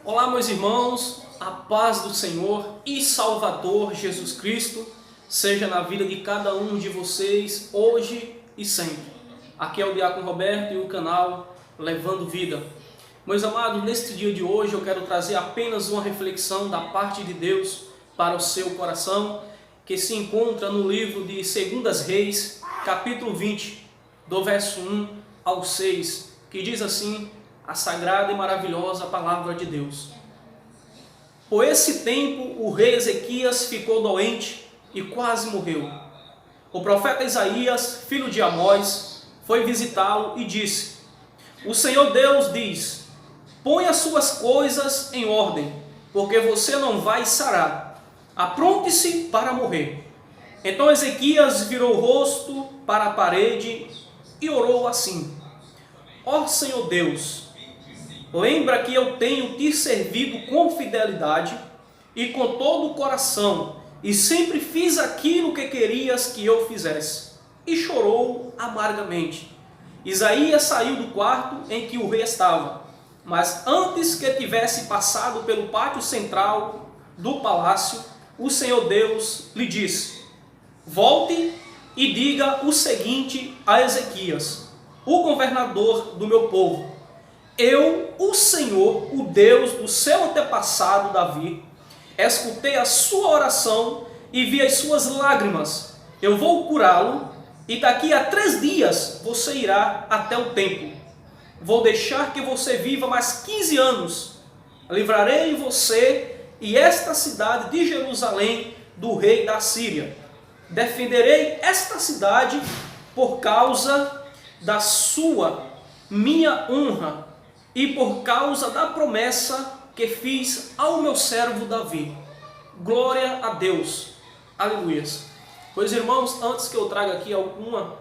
Olá, meus irmãos, a paz do Senhor e Salvador Jesus Cristo seja na vida de cada um de vocês, hoje e sempre. Aqui é o Diácono Roberto e o canal Levando Vida. Meus amados, neste dia de hoje eu quero trazer apenas uma reflexão da parte de Deus para o seu coração, que se encontra no livro de 2 Reis, capítulo 20, do verso 1 ao 6, que diz assim a sagrada e maravilhosa palavra de Deus. Por esse tempo o rei Ezequias ficou doente e quase morreu. O profeta Isaías, filho de Amós, foi visitá-lo e disse: O Senhor Deus diz: põe as suas coisas em ordem, porque você não vai sarar. Apronte-se para morrer. Então Ezequias virou o rosto para a parede e orou assim: Ó Senhor Deus, lembra que eu tenho te servido com fidelidade e com todo o coração, e sempre fiz aquilo que querias que eu fizesse. E chorou amargamente. Isaías saiu do quarto em que o rei estava, mas antes que tivesse passado pelo pátio central do palácio, o Senhor Deus lhe disse: volte e diga o seguinte a Ezequias, o governador do meu povo: eu, o Senhor, o Deus do seu antepassado Davi, escutei a sua oração e vi as suas lágrimas. Eu vou curá-lo e daqui a 3 dias você irá até o templo. Vou deixar que você viva mais 15 anos. Livrarei você e esta cidade de Jerusalém do rei da Síria. Defenderei esta cidade por causa da minha honra e por causa da promessa que fiz ao meu servo Davi. Glória a Deus. Aleluia. Pois, irmãos, antes que eu traga aqui alguma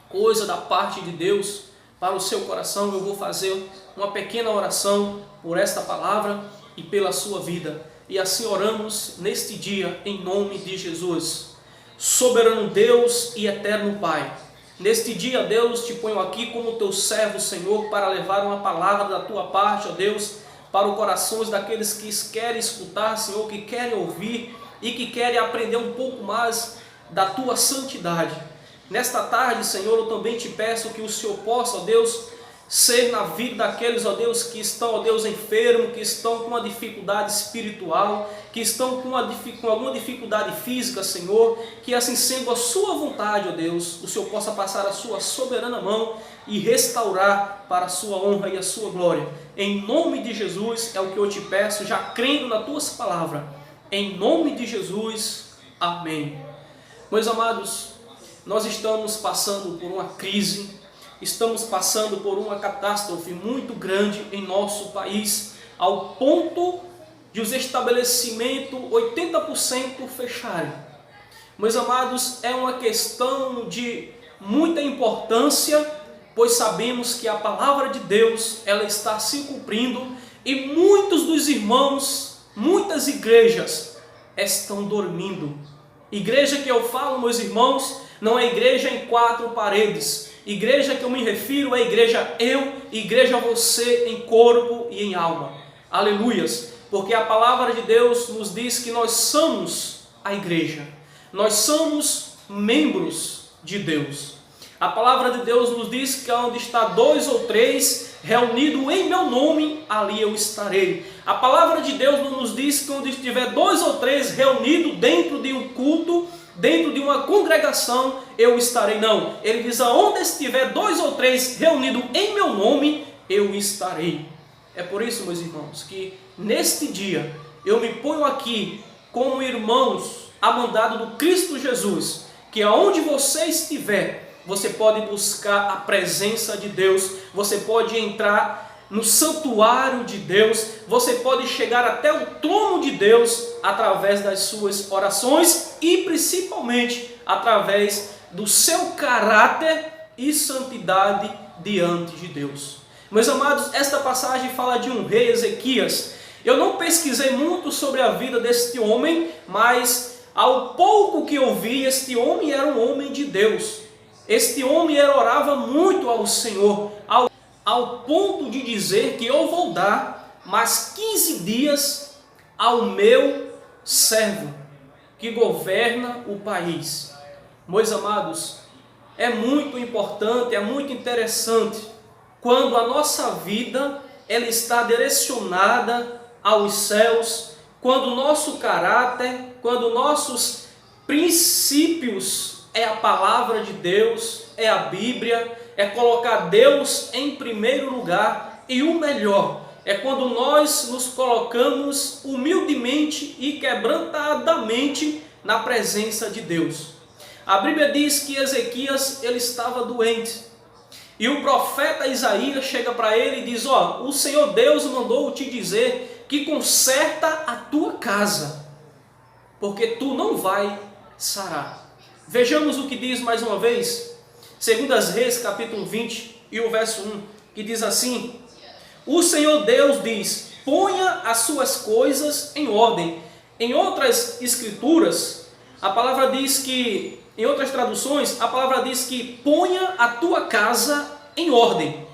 coisa da parte de Deus para o seu coração, eu vou fazer uma pequena oração por esta palavra e pela sua vida. E assim oramos neste dia, em nome de Jesus. Soberano Deus e eterno Pai, neste dia, Deus, te ponho aqui como teu servo, Senhor, para levar uma palavra da tua parte, ó Deus, para os corações daqueles que querem escutar, Senhor, que querem ouvir e que querem aprender um pouco mais da tua santidade. Nesta tarde, Senhor, eu também te peço que o Senhor possa, ó Deus, ser na vida daqueles, ó Deus, que estão, ó Deus, enfermos, que estão com uma dificuldade espiritual, que estão com alguma dificuldade física, Senhor, que assim sendo a sua vontade, ó Deus, o Senhor possa passar a sua soberana mão e restaurar para a sua honra e a sua glória. Em nome de Jesus é o que eu te peço, já crendo nas tuas palavras. Em nome de Jesus, amém. Meus amados, nós estamos passando por uma crise, estamos passando por uma catástrofe muito grande em nosso país, ao ponto de os estabelecimentos 80% fecharem. Meus amados, é uma questão de muita importância, pois sabemos que a palavra de Deus ela está se cumprindo e muitos dos irmãos, muitas igrejas estão dormindo. Igreja que eu falo, meus irmãos, não é igreja em 4 paredes. Igreja que eu me refiro é igreja eu, igreja você em corpo e em alma. Aleluias! Porque a palavra de Deus nos diz que nós somos a igreja. Nós somos membros de Deus. A palavra de Deus nos diz que onde está 2 ou 3 reunidos em meu nome, ali eu estarei. A palavra de Deus nos diz que onde estiver 2 ou 3 reunidos dentro de um culto, dentro de uma congregação, eu estarei. Não, ele diz: aonde estiver 2 ou 3 reunidos em meu nome, eu estarei. É por isso, meus irmãos, que neste dia eu me ponho aqui como irmãos amandado do Cristo Jesus, que aonde você estiver, você pode buscar a presença de Deus, você pode entrar no santuário de Deus, você pode chegar até o trono de Deus através das suas orações e principalmente através do seu caráter e santidade diante de Deus. Meus amados, esta passagem fala de um rei Ezequias. Eu não pesquisei muito sobre a vida deste homem, mas ao pouco que eu vi, este homem era um homem de Deus. Este homem orava muito ao Senhor, ao ponto de dizer que eu vou dar mas 15 dias ao meu servo, que governa o país. Meus amados, é muito importante, é muito interessante, quando a nossa vida ela está direcionada aos céus, quando o nosso caráter, quando nossos princípios é a palavra de Deus, é a Bíblia, é colocar Deus em primeiro lugar, e o melhor é quando nós nos colocamos humildemente e quebrantadamente na presença de Deus. A Bíblia diz que Ezequias ele estava doente, e o profeta Isaías chega para ele e diz: o Senhor Deus mandou te dizer que conserta a tua casa, porque tu não vai sarar. Vejamos o que diz mais uma vez, 2 Reis, capítulo 20, e o verso 1, que diz assim: o Senhor Deus diz, ponha as suas coisas em ordem. Em outras escrituras, a palavra diz que, em outras traduções, a palavra diz que ponha a tua casa em ordem,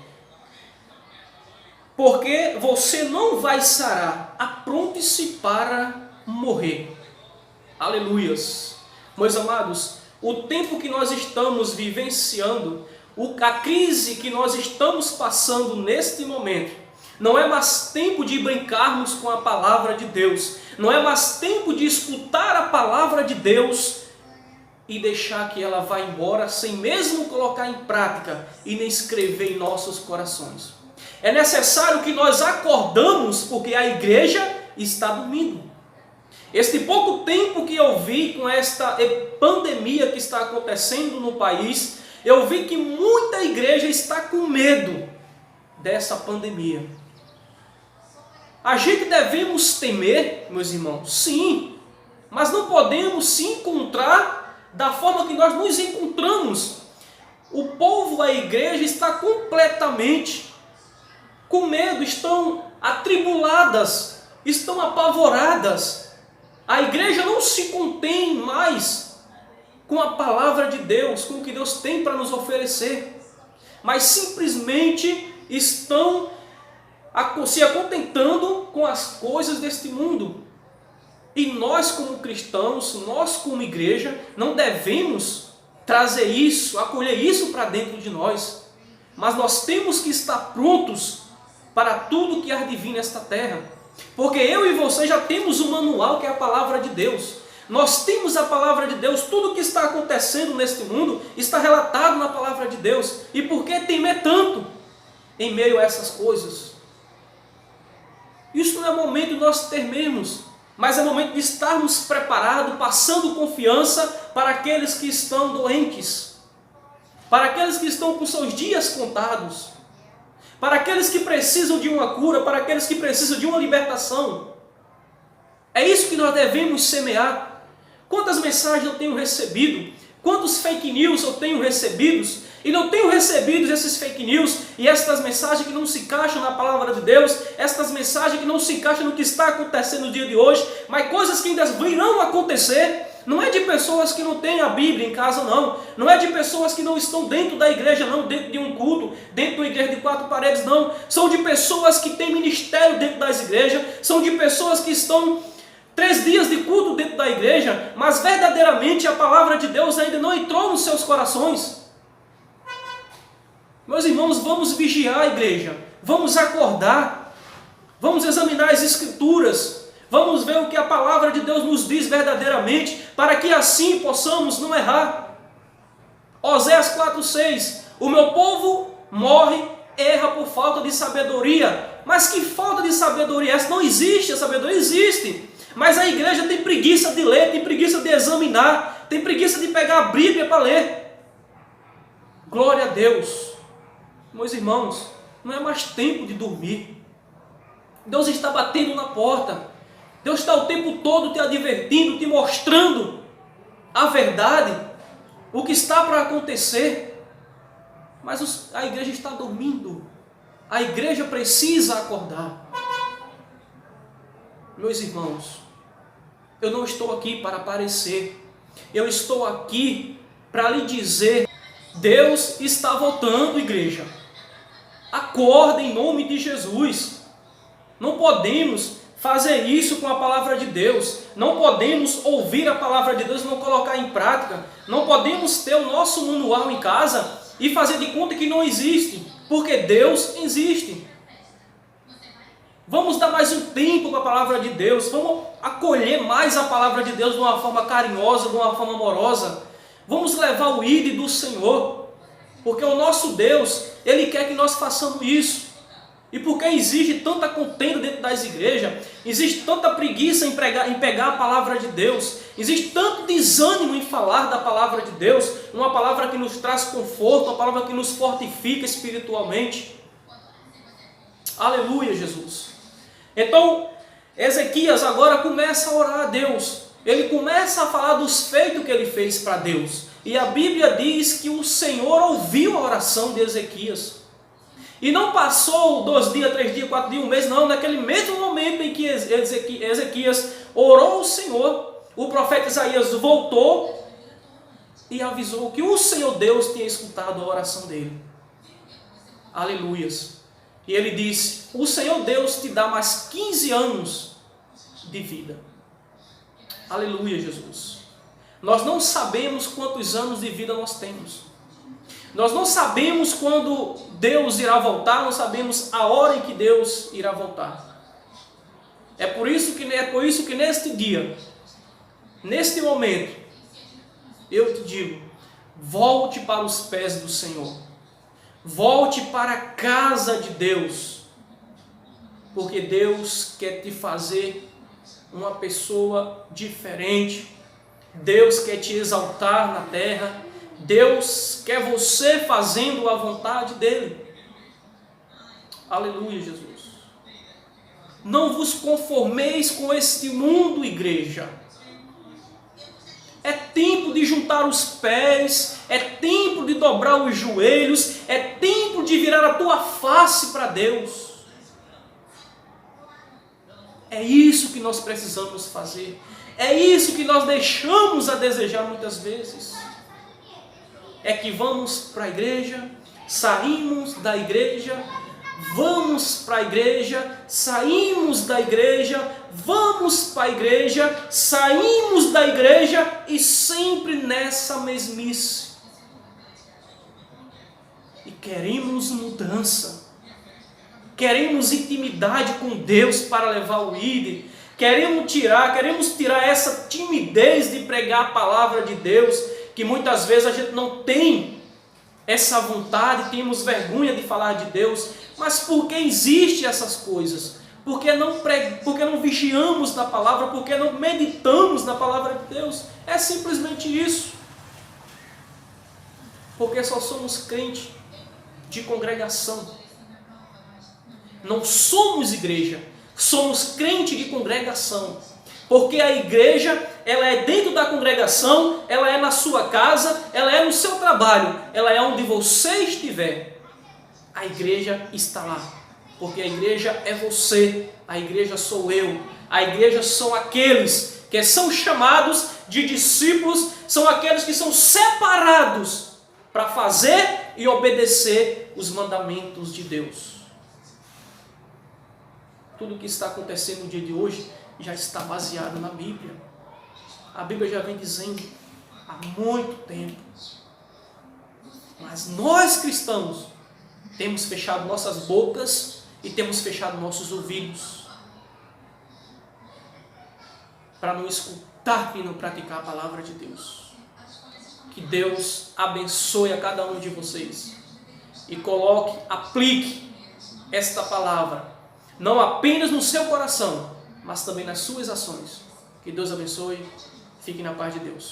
porque você não vai sarar, apronte-se para morrer. Aleluias. Meus amados, o tempo que nós estamos vivenciando, a crise que nós estamos passando neste momento, não é mais tempo de brincarmos com a palavra de Deus, não é mais tempo de escutar a palavra de Deus e deixar que ela vá embora sem mesmo colocar em prática e nem escrever em nossos corações. É necessário que nós acordamos, porque a igreja está dormindo. Este pouco tempo que eu vi com esta pandemia que está acontecendo no país, eu vi que muita igreja está com medo dessa pandemia. A gente devemos temer, meus irmãos, sim, mas não podemos se encontrar da forma que nós nos encontramos. O povo, a igreja está completamente com medo, estão atribuladas, estão apavoradas. A igreja não se contém mais com a palavra de Deus, com o que Deus tem para nos oferecer, mas simplesmente estão se acontentando com as coisas deste mundo. E nós como cristãos, nós como igreja, não devemos trazer isso, acolher isso para dentro de nós, mas nós temos que estar prontos para tudo que há de vir nesta terra, porque eu e você já temos um manual que é a palavra de Deus. Nós temos a palavra de Deus, tudo o que está acontecendo neste mundo está relatado na palavra de Deus. E por que temer tanto em meio a essas coisas? Isso não é momento de nós temermos, mas é momento de estarmos preparados, passando confiança para aqueles que estão doentes, para aqueles que estão com seus dias contados, para aqueles que precisam de uma cura, para aqueles que precisam de uma libertação. É isso que nós devemos semear. Quantas mensagens eu tenho recebido, quantos fake news eu tenho recebido, e não tenho recebido esses fake news e estas mensagens que não se encaixam na palavra de Deus, estas mensagens que não se encaixam no que está acontecendo no dia de hoje, mas coisas que ainda virão acontecer. Não é de pessoas que não têm a Bíblia em casa, não. Não é de pessoas que não estão dentro da igreja, não, dentro de um culto, dentro de uma igreja de 4 paredes, não. São de pessoas que têm ministério dentro das igrejas, são de pessoas que estão 3 dias de culto dentro da igreja, mas verdadeiramente a palavra de Deus ainda não entrou nos seus corações. Meus irmãos, vamos vigiar a igreja, vamos acordar, vamos examinar as escrituras, vamos ver o que a palavra de Deus nos diz verdadeiramente, para que assim possamos não errar. Oséias 4,6: o meu povo morre, erra por falta de sabedoria. Mas que falta de sabedoria é essa? Não existe, a sabedoria existe, mas a igreja tem preguiça de ler, tem preguiça de examinar, tem preguiça de pegar a Bíblia para ler. Glória a Deus. Meus irmãos, não é mais tempo de dormir. Deus está batendo na porta. Deus está o tempo todo te advertindo, te mostrando a verdade, o que está para acontecer. Mas a igreja está dormindo. A igreja precisa acordar. Meus irmãos, eu não estou aqui para aparecer. Eu estou aqui para lhe dizer: Deus está voltando, igreja. Acorda em nome de Jesus. Não podemos fazer isso com a palavra de Deus. Não podemos ouvir a palavra de Deus e não colocar em prática. Não podemos ter o nosso manual em casa e fazer de conta que não existe, porque Deus existe. Vamos dar mais um tempo para a palavra de Deus. Vamos acolher mais a palavra de Deus de uma forma carinhosa, de uma forma amorosa. Vamos levar o ID do Senhor, porque o nosso Deus, Ele quer que nós façamos isso. E porque existe tanta contenda dentro das igrejas, existe tanta preguiça em pegar a palavra de Deus, existe tanto desânimo em falar da palavra de Deus, uma palavra que nos traz conforto, uma palavra que nos fortifica espiritualmente. Aleluia, Jesus. Então, Ezequias agora começa a orar a Deus. Ele começa a falar dos feitos que ele fez para Deus. E a Bíblia diz que o Senhor ouviu a oração de Ezequias. E não passou 2 dias, 3 dias, 4 dias, um mês, não. Naquele mesmo momento em que Ezequias orou ao Senhor, o profeta Isaías voltou e avisou que o Senhor Deus tinha escutado a oração dele. Aleluias. E ele disse: o Senhor Deus te dá mais 15 anos de vida. Aleluia, Jesus. Nós não sabemos quantos anos de vida nós temos. Nós não sabemos quando Deus irá voltar, não sabemos a hora em que Deus irá voltar. É por isso que neste dia, neste momento, eu te digo, volte para os pés do Senhor. Volte para a casa de Deus, porque Deus quer te fazer uma pessoa diferente. Deus quer te exaltar na terra. Deus quer você fazendo a vontade dEle. Aleluia, Jesus. Não vos conformeis com este mundo, igreja. É tempo de juntar os pés, é tempo de dobrar os joelhos, é tempo de virar a tua face para Deus. É isso que nós precisamos fazer. É isso que nós deixamos a desejar muitas vezes. É que vamos para a igreja, saímos da igreja, vamos para a igreja, saímos da igreja, vamos para a igreja, saímos da igreja e sempre nessa mesmice. E queremos mudança, queremos intimidade com Deus para levar o ID, queremos tirar essa timidez de pregar a palavra de Deus, que muitas vezes a gente não tem essa vontade, temos vergonha de falar de Deus. Mas por que existem essas coisas? Porque não vigiamos na palavra, porque não meditamos na palavra de Deus. É simplesmente isso. Porque só somos crentes de congregação. Não somos igreja, somos crente de congregação. Porque a igreja, ela é dentro da congregação, ela é na sua casa, ela é no seu trabalho, ela é onde você estiver. A igreja está lá. Porque a igreja é você, a igreja sou eu, a igreja são aqueles que são chamados de discípulos, são aqueles que são separados para fazer e obedecer os mandamentos de Deus. Tudo o que está acontecendo no dia de hoje já está baseado na Bíblia. A Bíblia já vem dizendo há muito tempo. Mas nós cristãos temos fechado nossas bocas e temos fechado nossos ouvidos para não escutar e não praticar a palavra de Deus. Que Deus abençoe a cada um de vocês e aplique esta palavra não apenas no seu coração, mas também nas suas ações. Que Deus abençoe. Fique na paz de Deus.